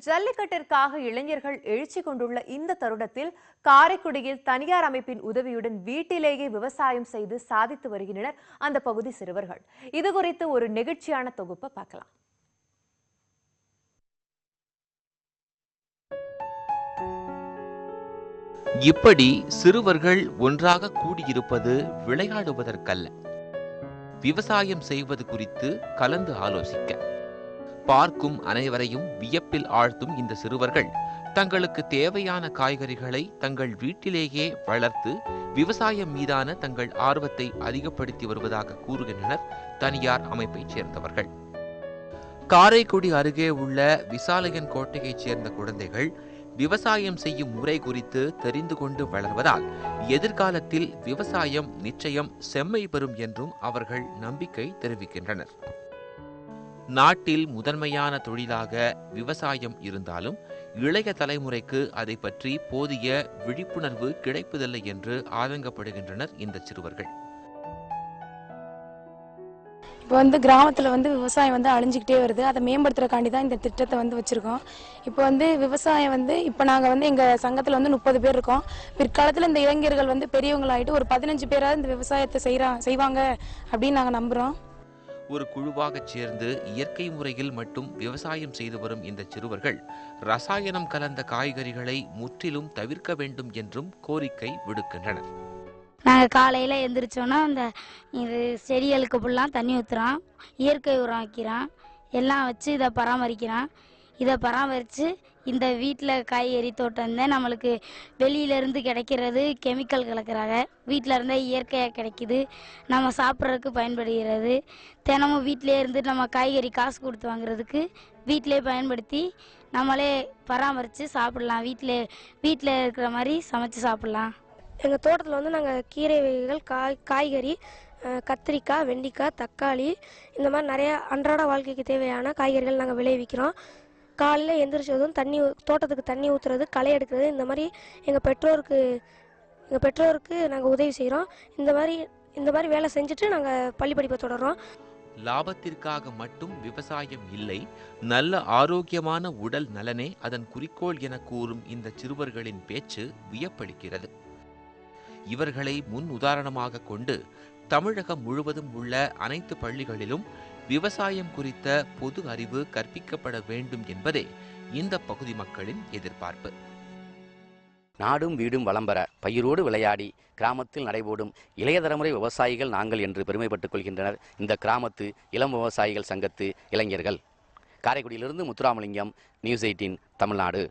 ஜல்லிக்கட்டிற்காக இளைஞர்கள் எழுச்சி கொண்டுள்ள இந்த தருணத்தில் காரைக்குடியில் தனியார் அமைப்பின் உதவியுடன் வீட்டிலேயே விவசாயம் செய்து சாதித்து வருகின்றனர் அந்த பகுதி சிறுவர்கள். இது குறித்து ஒரு நெகிழ்ச்சியான தொகுப்பை பார்க்கலாம். இப்படி சிறுவர்கள் ஒன்றாக கூடியிருப்பது விளையாடுவதற்கல்ல, விவசாயம் செய்வது குறித்து கலந்து ஆலோசிக்க. பார்க்கும் அனைவரையும் வியப்பில் ஆழ்த்தும் இந்த சிறுவர்கள் தங்களுக்கு தேவையான காய்கறிகளை தங்கள் வீட்டிலேயே வளர்த்து விவசாயம் மீதான தங்கள் ஆர்வத்தை அதிகப்படுத்தி வருவதாக கூறுகின்றனர் தனியார் அமைப்பைச் சேர்ந்தவர்கள். காரைக்குடி அருகே உள்ள விசாலையன் கோட்டையைச் சேர்ந்த குழந்தைகள் விவசாயம் செய்யும் முறை குறித்து தெரிந்து கொண்டு வளர்வதால் எதிர்காலத்தில் விவசாயம் நிச்சயம் செம்மை பெறும் என்றும் அவர்கள் நம்பிக்கை தெரிவிக்கின்றனர். நாட்டில் முதன்மையான தொழிலாக விவசாயம் இருந்தாலும் இளைய தலைமுறைக்கு அதை பற்றி போதிய விழிப்புணர்வு கிடைப்பதில்லை என்று ஆதங்கப்படுகின்றனர் இந்த சிறுவர்கள். இப்போ கிராமத்தில் விவசாயம் அழிஞ்சிக்கிட்டே வருது. அதை மேம்படுத்துறதுக்காண்டி தான் இந்த திட்டத்தை வச்சுருக்கோம். இப்போ விவசாயம் இப்போ நாங்கள் எங்கள் சங்கத்தில் 30 பேர் இருக்கோம். பிற்காலத்தில் இந்த இளைஞர்கள் பெரியவங்களாயிட்டு ஒரு 15 பேராவது இந்த விவசாயத்தை செய்வாங்க அப்படின்னு நாங்கள் நம்புகிறோம். ஒரு குழுவாகச் சேர்ந்து இயற்கை முறையில் மட்டும் விவசாயம் செய்து வரும் இந்த சிறுவர்கள் ரசாயனம் கலந்த காய்கறிகளை முற்றிலும் தவிர்க்க வேண்டும் என்றும் கோரிக்கை விடுக்கின்றனர். நாங்கள் காலையில் எழுந்திரிச்சோன்னா இது செடிகளுக்கு ஃபுல்லாக தண்ணி ஊற்றுறோம், இயற்கை உரம் வைக்கிறோம், எல்லாம் வச்சு இதை பராமரிக்கிறோம். இதை பராமரித்து இந்த வீட்டில் காய்கறி தோட்டம் நம்மளுக்கு வெளியிலேருந்து கிடைக்கிறது கெமிக்கல் கலக்கிறாங்க. வீட்டில் இருந்தால் இயற்கையாக கிடைக்கிது, நம்ம சாப்பிட்றதுக்கு பயன்படுகிறது. தினமும் வீட்டிலே இருந்து நம்ம காய்கறி காசு கொடுத்து வாங்குறதுக்கு வீட்டிலே பயன்படுத்தி நம்மளே பராமரித்து சாப்பிட்லாம். வீட்டில் இருக்கிற மாதிரி சமைச்சு சாப்பிட்லாம். எங்கள் தோட்டத்தில் நாங்கள் கீரை வகைகள், காய்கறி, கத்திரிக்காய், வெண்டிக்காய், தக்காளி, இந்த மாதிரி நிறையா அன்றாட வாழ்க்கைக்கு தேவையான காய்கறிகள் நாங்கள் விளைவிக்கிறோம். காலையில் எந்திரிச்சதும் தோட்டத்துக்கு தண்ணி ஊற்றுறது, களை எடுக்கிறது, இந்த மாதிரி எங்கள் பெற்றோருக்கு நாங்கள் உதவி செய்கிறோம். இந்த மாதிரி வேலை செஞ்சுட்டு நாங்கள் பள்ளி படிப்பை தொடர்றோம். லாபத்திற்காக மட்டும் விவசாயம் இல்லை, நல்ல ஆரோக்கியமான உடல் நலனே அதன் குறிக்கோள் என கூறும் இந்த சிறுவர்களின் பேச்சு வியப்பளிக்கிறது. இவர்களை முன் உதாரணமாக கொண்டு தமிழகம் முழுவதும் உள்ள அனைத்து பள்ளிகளிலும் விவசாயம் குறித்த பொது அறிவு கற்பிக்கப்பட வேண்டும் என்பதே இந்த பகுதி மக்களின் எதிர்பார்ப்பு. நாடும் வீடும் வளம் பெற பயிரோடு விளையாடி கிராமத்தில் நடைபோடும் இளைய தலைமுறை விவசாயிகள் நாங்கள் என்று பெருமைப்பட்டுக் கொள்கின்றனர் இந்த கிராமத்து இளம் விவசாயிகள் சங்கத்து இளைஞர்கள். காரைக்குடியிலிருந்து முத்துராமலிங்கம், நியூஸ் 18 தமிழ்நாடு.